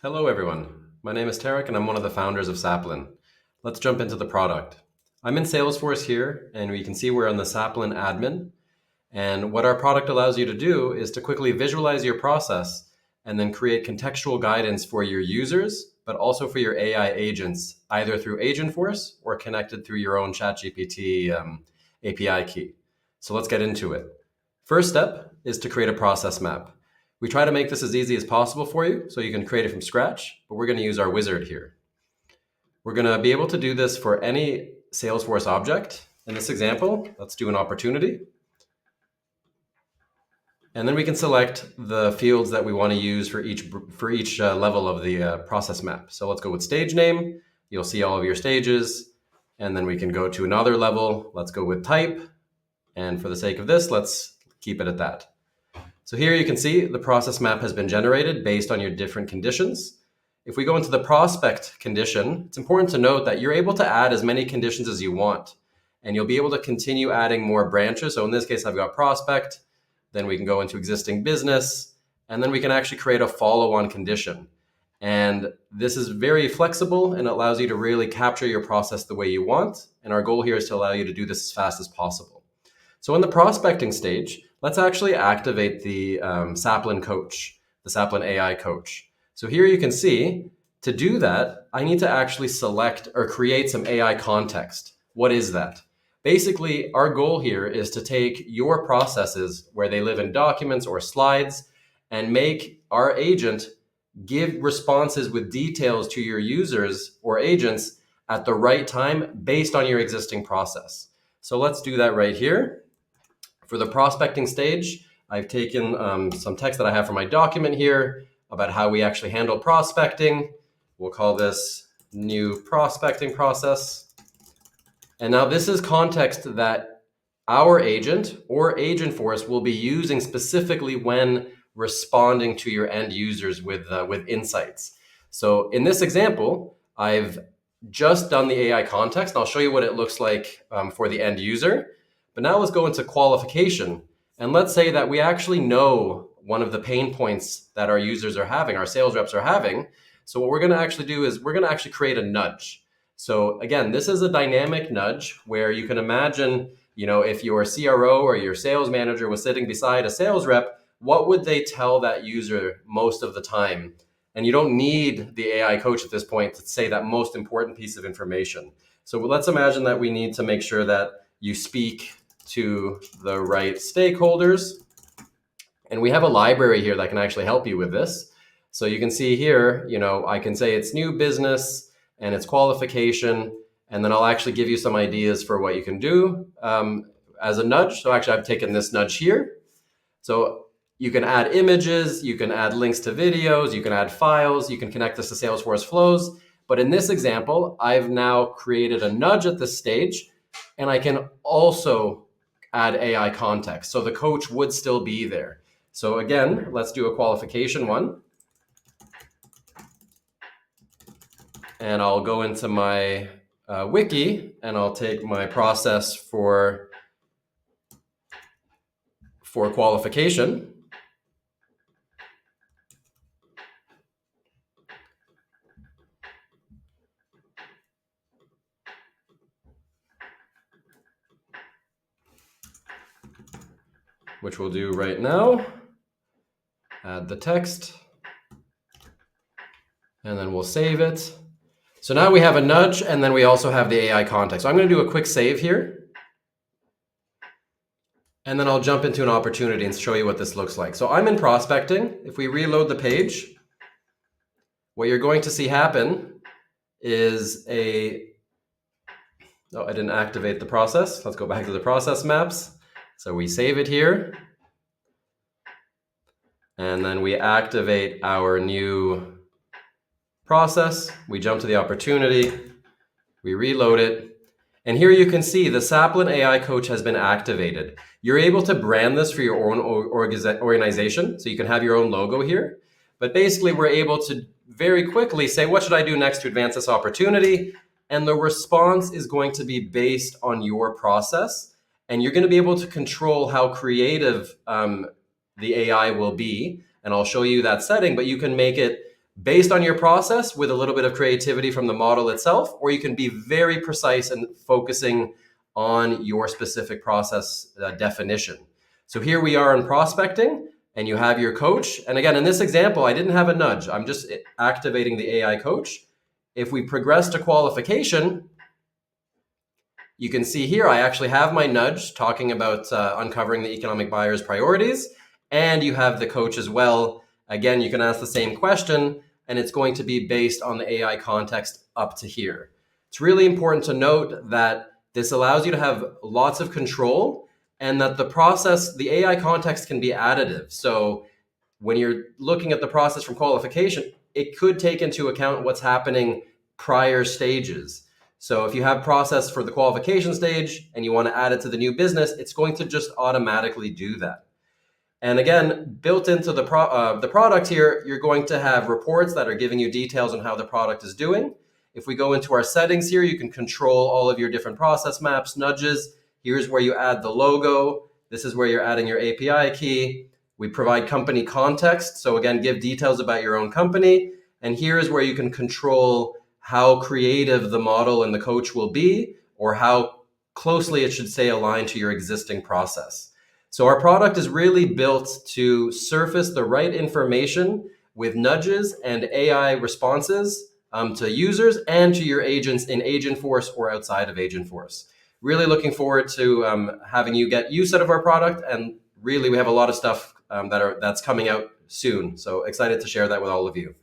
Hello, everyone. My name is Tarek, and I'm one of the founders of Saplyn. Let's jump into the product. I'm in Salesforce here, and we can see we're on the Saplyn admin. And what our product allows you to do is to quickly visualize your process and then create contextual guidance for your users, but also for your AI agents, either through Agentforce or connected through your own ChatGPT API key. So let's get into it. First step is to create a process map. We try to make this as easy as possible for you so you can create it from scratch, but we're going to use our wizard here. We're going to be able to do this for any Salesforce object. In this example, let's do an opportunity. And then we can select the fields that we want to use for each level of the process map. So let's go with stage name. You'll see all of your stages. And then we can go to another level. Let's go with type. And for the sake of this, let's keep it at that. So here you can see the process map has been generated based on your different conditions. If we go into the prospect condition, it's important to note that you're able to add as many conditions as you want, and you'll be able to continue adding more branches. So in this case, I've got prospect, then we can go into existing business, and then we can actually create a follow-on condition. And this is very flexible and allows you to really capture your process the way you want. And our goal here is to allow you to do this as fast as possible. So in the prospecting stage, let's actually activate the Saplyn coach, the Saplyn AI coach. So here you can see, to do that, I need to actually select or create some AI context. What is that? Basically, our goal here is to take your processes where they live in documents or slides and make our agent give responses with details to your users or agents at the right time based on your existing process. So let's do that right here. For the prospecting stage, I've taken some text that I have from my document here about how we actually handle prospecting. We'll call this new prospecting process. And now this is context that our agent or Agentforce will be using specifically when responding to your end users with insights. So in this example, I've just done the AI context, and I'll show you what it looks like for the end user. But now let's go into qualification. And let's say that we actually know one of the pain points that our users are having, our sales reps are having. So what we're going to actually do is we're going to actually create a nudge. So again, this is a dynamic nudge where you can imagine, if your CRO or your sales manager was sitting beside a sales rep, what would they tell that user most of the time? And you don't need the AI coach at this point to say that most important piece of information. So let's imagine that we need to make sure that you speak to the right stakeholders. And we have a library here that can actually help you with this. So you can see here, I can say it's new business and it's qualification, and then I'll actually give you some ideas for what you can do as a nudge. So actually I've taken this nudge here. So you can add images, you can add links to videos, you can add files, you can connect this to Salesforce flows. But in this example, I've now created a nudge at this stage, and I can also add AI context. So the coach would still be there. So again, let's do a qualification one. And I'll go into my wiki, and I'll take my process for qualification. Which we'll do right now. Add the text, and then we'll save it. So now we have a nudge, and then we also have the AI context. So I'm going to do a quick save here, and then I'll jump into an opportunity and show you what this looks like. So I'm in prospecting. If we reload the page, what you're going to see happen is I didn't activate the process. Let's go back to the process maps. So we save it here, and then we activate our new process. We jump to the opportunity, we reload it, and here you can see the Saplyn AI coach has been activated. You're able to brand this for your own organization, so you can have your own logo here. But basically, we're able to very quickly say, what should I do next to advance this opportunity? And the response is going to be based on your process. And you're going to be able to control how creative the AI will be. And I'll show you that setting, but you can make it based on your process with a little bit of creativity from the model itself, or you can be very precise and focusing on your specific process definition. So here we are in prospecting, and you have your coach. And again, in this example, I didn't have a nudge. I'm just activating the AI coach. If we progress to qualification, you can see here, I actually have my nudge talking about uncovering the economic buyer's priorities, and you have the coach as well. Again, you can ask the same question, and it's going to be based on the AI context up to here. It's really important to note that this allows you to have lots of control, and that the process, the AI context can be additive. So when you're looking at the process from qualification, it could take into account what's happening prior stages. So if you have process for the qualification stage and you want to add it to the new business, it's going to just automatically do that. And again, built into the product here, you're going to have reports that are giving you details on how the product is doing. If we go into our settings here, you can control all of your different process maps, nudges. Here's where you add the logo. This is where you're adding your API key. We provide company context. So again, give details about your own company. And here is where you can control how creative the model and the coach will be, or how closely it should say align to your existing process. So our product is really built to surface the right information with nudges and AI responses to users and to your agents in Agentforce or outside of Agentforce. Really looking forward to having you get use out of our product, and really we have a lot of stuff that's coming out soon. So excited to share that with all of you.